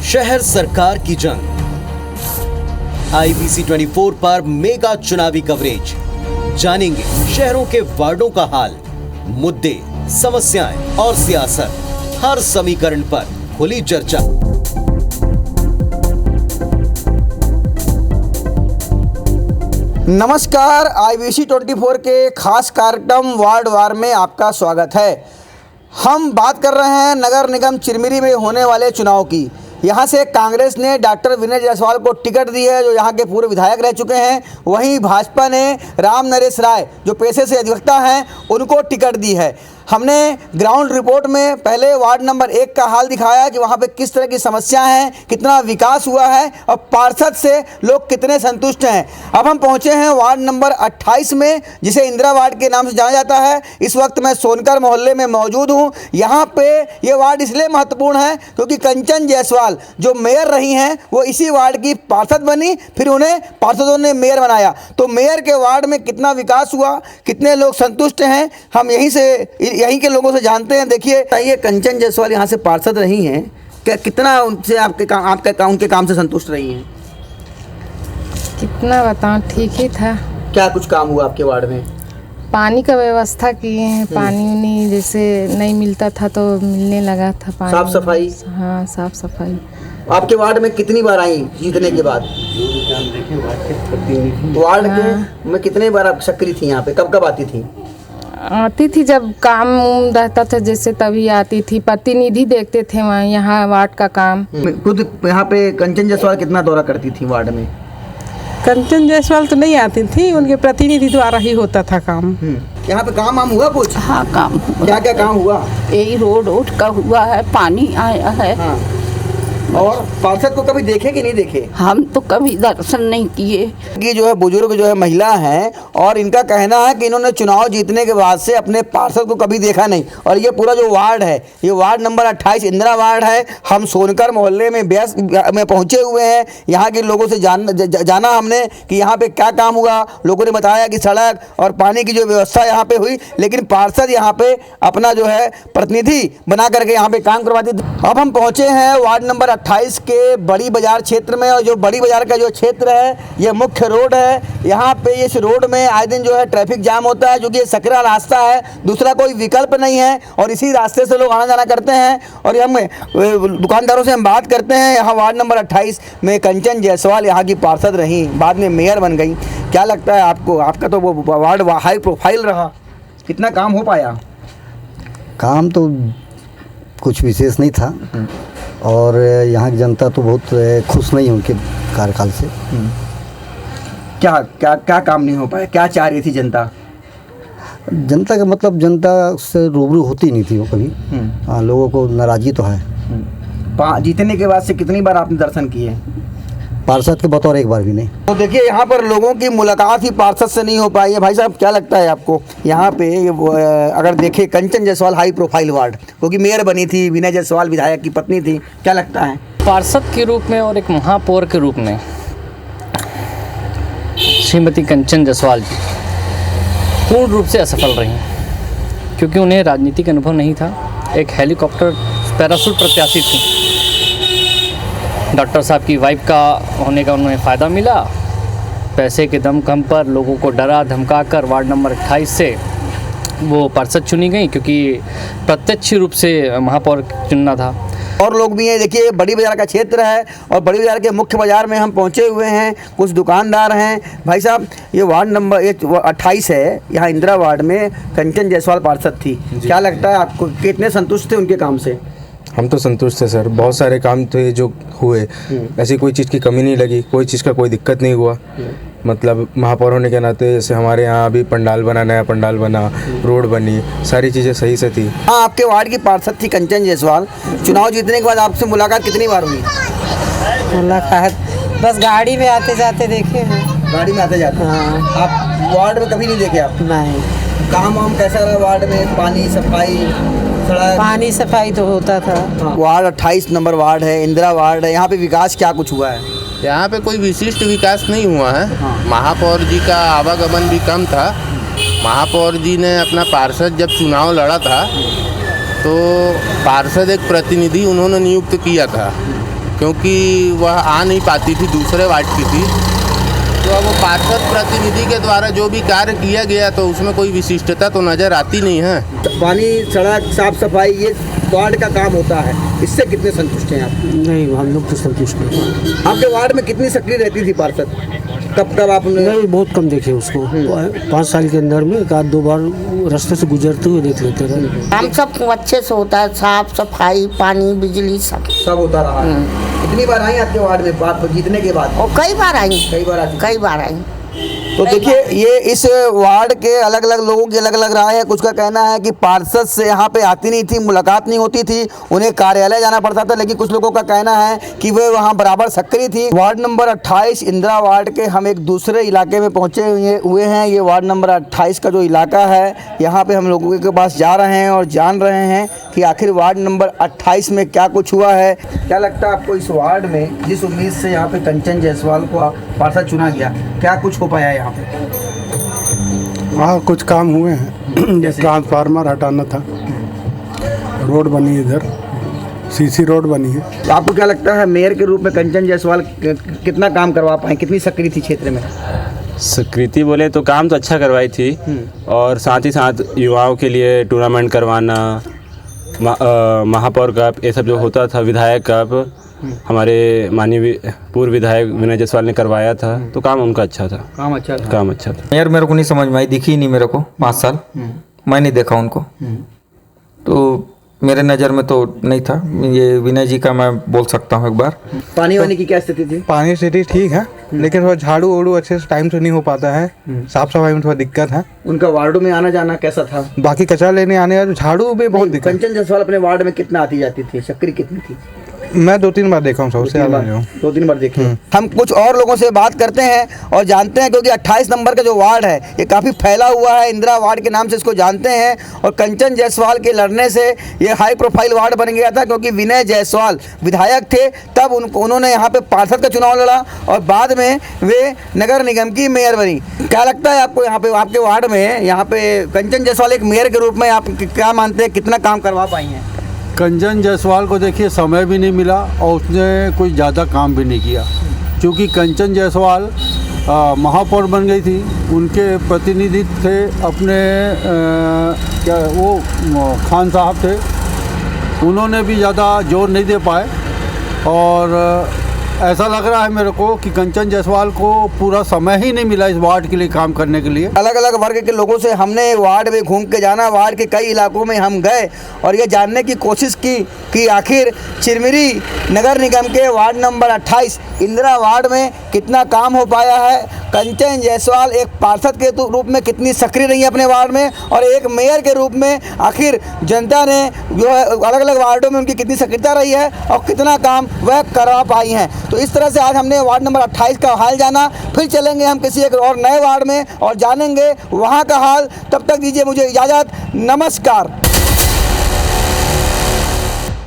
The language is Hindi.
शहर सरकार की जंग। IBC 24 पर मेगा चुनावी कवरेज। जानेंगे शहरों के वार्डों का हाल, मुद्दे, समस्याएं और सियासत। हर समीकरण पर खुली चर्चा। नमस्कार, IBC 24 के खास कार्यक्रम वार्ड वार में आपका स्वागत है। हम बात कर रहे हैं नगर निगम चिरमिरी में होने वाले चुनाव की। यहाँ से कांग्रेस ने डॉक्टर विनय जायसवाल को टिकट दी है, जो यहाँ के पूर्व विधायक रह चुके हैं। वहीं भाजपा ने राम नरेश राय, जो पेशे से अधिवक्ता हैं, उनको टिकट दी है। हमने ग्राउंड रिपोर्ट में पहले वार्ड नंबर 1 का हाल दिखाया कि वहाँ पे किस तरह की समस्या हैं, कितना विकास हुआ है और पार्षद से लोग कितने संतुष्ट हैं। अब हम पहुँचे हैं वार्ड नंबर 28 में, जिसे इंदिरा वार्ड के नाम से जाना जाता है। इस वक्त मैं सोनकर मोहल्ले में मौजूद हूँ। यहाँ पे ये वार्ड इसलिए महत्वपूर्ण है क्योंकि कंचन जायसवाल जो मेयर रही हैं, वो इसी वार्ड की पार्षद बनी, फिर उन्हें पार्षदों ने मेयर बनाया। तो मेयर के वार्ड में कितना विकास हुआ, कितने लोग संतुष्ट हैं, हम यहीं के लोगों से जानते हैं। देखिए, ये कंचन जायसवाल यहाँ से पार्षद रही हैं, क्या कितना उनसे उनके काम से संतुष्ट रही हैं? कितना बताऊं, ठीक ही था। क्या कुछ काम हुआ आपके वार्ड में? पानी का व्यवस्था किए हैं, पानी उनी जैसे नहीं मिलता था तो मिलने लगा था पानी। साफ सफाई? हाँ, साफ सफाई। आपके वार्ड में कितनी बार आई जीतने के बाद? वार्ड के में कितने बार आप सक्रिय थी यहाँ पे? कब कब आती थी? आती थी जब काम रहता था, जैसे तभी आती थी। प्रतिनिधि देखते थे वहाँ, यहाँ वार्ड का काम। खुद यहाँ पे कंचन जायसवाल कितना दौरा करती थी वार्ड में? कंचन जायसवाल तो नहीं आती थी, उनके प्रतिनिधि द्वारा ही होता था काम। यहाँ पे काम हुआ कुछ? हाँ, काम हुआ। क्या क्या काम हुआ? यही रोड का हुआ है, पानी आया है। हाँ। और पार्षद को कभी देखे कि नहीं देखे? हम तो कभी दर्शन नहीं किए। ये जो है बुजुर्ग जो है महिला हैं, और इनका कहना है कि इन्होंने चुनाव जीतने के बाद से अपने पार्षद को कभी देखा नहीं। और ये पूरा जो वार्ड है, ये वार्ड नंबर 28 इंदिरा वार्ड है। हम सोनकर मोहल्ले में पहुंचे हुए हैं। यहाँ के लोगों से जाना हमने कि यहाँ पे क्या काम हुआ। लोगों ने बताया कि सड़क और पानी की जो व्यवस्था यहाँ पे हुई, लेकिन पार्षद यहाँ पे अपना जो है प्रतिनिधि बना करके यहाँ पे काम करवाती थी। अब हम पहुँचे हैं वार्ड नंबर 28 के बड़ी बाजार क्षेत्र में, और जो बड़ी बाजार का जो क्षेत्र है, ये मुख्य रोड है। यहाँ पे इस रोड में आए दिन जो है ट्रैफिक जाम होता है, जो कि सकरा रास्ता है, दूसरा कोई विकल्प नहीं है, और इसी रास्ते से लोग आना जाना करते हैं। और हम दुकानदारों से हम बात करते हैं। यहाँ वार्ड नंबर 28 में कंचन जायसवाल यहाँ की पार्षद रही, बाद में मेयर बन गई। क्या लगता है आपको? आपका तो वो वार्ड हाई प्रोफाइल रहा, कितना काम हो पाया? काम तो कुछ विशेष नहीं था, और यहाँ की जनता तो बहुत खुश नहीं है उनके कार्यकाल से। क्या क्या क्या काम नहीं हो पाया? क्या चाह रही थी जनता? जनता का मतलब जनता से रूबरू होती नहीं थी वो कभी। हाँ, लोगों को नाराज़गी तो है। जीतने के बाद से कितनी बार आपने दर्शन किए? पार्षद के बतौर एक बार भी नहीं। तो देखिए, यहाँ पर लोगों की मुलाकात ही पार्षद से नहीं हो पाई है। भाई साहब, क्या लगता है आपको? यहाँ पे अगर देखें, कंचन जायसवाल हाई प्रोफाइल वार्ड, क्योंकि मेयर बनी थी, विनय जायसवाल विधायक की पत्नी थी, क्या लगता है? पार्षद के रूप में और एक महापौर के रूप में श्रीमती कंचन जायसवाल जी पूर्ण रूप से असफल रही, क्योंकि उन्हें राजनीतिक अनुभव नहीं था। एक हेलीकॉप्टर पैराशूट प्रत्याशी थी। डॉक्टर साहब की वाइफ का होने का उन्हें फ़ायदा मिला। पैसे के दम कम पर लोगों को डरा धमका कर वार्ड नंबर 28 से वो पार्षद चुनी गई, क्योंकि प्रत्यक्ष रूप से महापौर चुनना था। और लोग भी हैं। देखिए, बड़ी बाजार का क्षेत्र है, और बड़ी बाजार के मुख्य बाजार में हम पहुंचे हुए हैं। कुछ दुकानदार हैं। भाई साहब, ये वार्ड नंबर 28 है, यहाँ इंदिरा वार्ड में कंचन जायसवाल पार्षद थी। क्या लगता है आपको, कितने संतुष्ट थे उनके काम से? हम तो संतुष्ट थे सर, बहुत सारे काम थे जो हुए, ऐसी कोई चीज़ की कमी नहीं लगी, कोई चीज़ का कोई दिक्कत नहीं हुआ। मतलब महापौर होने के नाते जैसे हमारे यहाँ अभी पंडाल बना, नया पंडाल बना, रोड बनी, सारी चीज़ें सही से थी। हाँ, आपके वार्ड की पार्षद थी कंचन जायसवाल। चुनाव जीतने के बाद आपसे मुलाकात कितनी बार हुई? मुलाकात बस गाड़ी में आते जाते देखे हैं। गाड़ी में आते जाते? हाँ। आप वार्ड में कभी नहीं देखे? आप नहीं। काम वाम कैसा रहा वार्ड में? पानी, सफाई, सड़क? पानी सफाई तो होता था। हाँ। वार्ड 28 नंबर वार्ड है, इंदिरा वार्ड है। यहाँ पे विकास क्या कुछ हुआ है? यहाँ पे कोई विशिष्ट विकास नहीं हुआ है। हाँ। महापौर जी का आवागमन भी कम था। महापौर जी ने अपना पार्षद जब चुनाव लड़ा था, तो पार्षद एक प्रतिनिधि उन्होंने नियुक्त किया था, क्योंकि वह आ नहीं पाती थी, दूसरे वार्ड की थी। तो अब वो पार्षद प्रतिनिधि के द्वारा जो भी कार्य किया गया तो उसमें कोई विशिष्टता तो नज़र आती नहीं है। पानी, सड़क, साफ सफाई ये वार्ड का काम होता है, इससे कितने संतुष्ट हैं आप? नहीं, हम लोग तो संतुष्ट नहीं। आपके वार्ड में कितनी सक्रिय रहती थी पार्षद? कब आपने? नहीं, बहुत कम देखे उसको। 5 साल के अंदर में 1-2 बार रास्ते से गुजरते हुए देख लेते रहे। हम सब अच्छे से होता है, साफ सफाई, पानी, बिजली सब होता रहा है। कितनी बार आई आपके वार्ड में बात जीतने के बाद? और कई बार आई। कई बार आई। तो देखिए, ये इस वार्ड के अलग अलग लोगों की अलग अलग राय है। कुछ का कहना है कि पार्षद से यहाँ पे आती नहीं थी, मुलाकात नहीं होती थी, उन्हें कार्यालय जाना पड़ता था। लेकिन कुछ लोगों का कहना है कि वे वहाँ बराबर सक्रिय थी। वार्ड नंबर 28 इंदिरा वार्ड के हम एक दूसरे इलाके में पहुँचे हुए हैं। ये वार्ड नंबर 28 का जो इलाका है, यहाँ पे हम लोगों के पास जा रहे हैं और जान रहे हैं कि आखिर वार्ड नंबर 28 में क्या कुछ हुआ है। क्या लगता है आपको इस वार्ड में जिस उम्मीद से यहाँ पे कंचन जायसवाल को पार्षद चुना गया, क्या कुछ हो पाया यहाँ पे? हाँ, कुछ काम हुए हैं। जैसे ट्रांसफार्मर हटाना था, रोड बनी, इधर सीसी रोड बनी है। तो आपको क्या लगता है मेयर के रूप में कंचन जायसवाल कितना काम करवा पाए, कितनी सक्रिय थी क्षेत्र में? सक्रियति बोले तो काम तो अच्छा करवाई थी, और साथ ही साथ युवाओं के लिए टूर्नामेंट करवाना, महापौर कप, ये सब जो होता था, विधायक कप हमारे माननीय पूर्व विधायक विनय जायसवाल ने करवाया था। तो काम उनका अच्छा था। काम अच्छा था। मेयर मेरे को नहीं समझ में आई, दिखी ही नहीं मेरे को 5 साल। मैं नहीं देखा उनको, तो मेरे नज़र में तो नहीं था। ये विनय जी का मैं बोल सकता हूँ एक बार। पानी वानी की क्या स्थिति थी? पानी स्थिति ठीक है, लेकिन थोड़ा झाड़ू वाड़ू अच्छे से टाइम से नहीं हो पाता है। साफ सफाई में थोड़ा दिक्कत है। उनका वार्डों में आना जाना कैसा था? बाकी कचरा लेने आने का, झाड़ू में बहुत दिक्कत। कंचन जायसवाल अपने वार्ड में कितना आती जाती थी, सक्रिय कितनी थी? मैं 2-3 बार देखा हूँ, सबसे ज़्यादा 2-3 बार देखे। हम कुछ और लोगों से बात करते हैं और जानते हैं, क्योंकि 28 नंबर का जो वार्ड है ये काफ़ी फैला हुआ है, इंदिरा वार्ड के नाम से इसको जानते हैं। और कंचन जायसवाल के लड़ने से ये हाई प्रोफाइल वार्ड बन गया था, क्योंकि विनय जायसवाल विधायक थे, तब उन्होंने यहाँ पे पार्षद का चुनाव लड़ा और बाद में वे नगर निगम की मेयर बनी। क्या लगता है आपको यहाँ पे, आपके वार्ड में यहाँ पे कंचन जायसवाल एक मेयर के रूप में आप क्या मानते हैं, कितना काम करवा पाई हैं? कंचन जायसवाल को देखिए समय भी नहीं मिला और उसने कोई ज़्यादा काम भी नहीं किया, क्योंकि कंचन जायसवाल महापौर बन गई थी। उनके प्रतिनिधि थे अपने क्या वो खान साहब थे, उन्होंने भी ज़्यादा जोर नहीं दे पाए। और ऐसा लग रहा है मेरे को कि कंचन जायसवाल को पूरा समय ही नहीं मिला इस वार्ड के लिए काम करने के लिए। अलग अलग वर्ग के लोगों से हमने वार्ड में घूम के जाना, वार्ड के कई इलाकों में हम गए और ये जानने की कोशिश की कि आखिर चिरमिरी नगर निगम के वार्ड नंबर 28 इंदिरा वार्ड में कितना काम हो पाया है। कंचन जायसवाल एक पार्षद के रूप में कितनी सक्रिय रही है अपने वार्ड में, और एक मेयर के रूप में आखिर जनता ने जो है अलग अलग वार्डों में उनकी कितनी सक्रियता रही है और कितना काम वह करवा पाई हैं। तो इस तरह से आज हमने वार्ड नंबर 28 का हाल जाना। फिर चलेंगे हम किसी एक और नए वार्ड में और जानेंगे वहाँ का हाल। तब तक दीजिए मुझे इजाज़त। नमस्कार।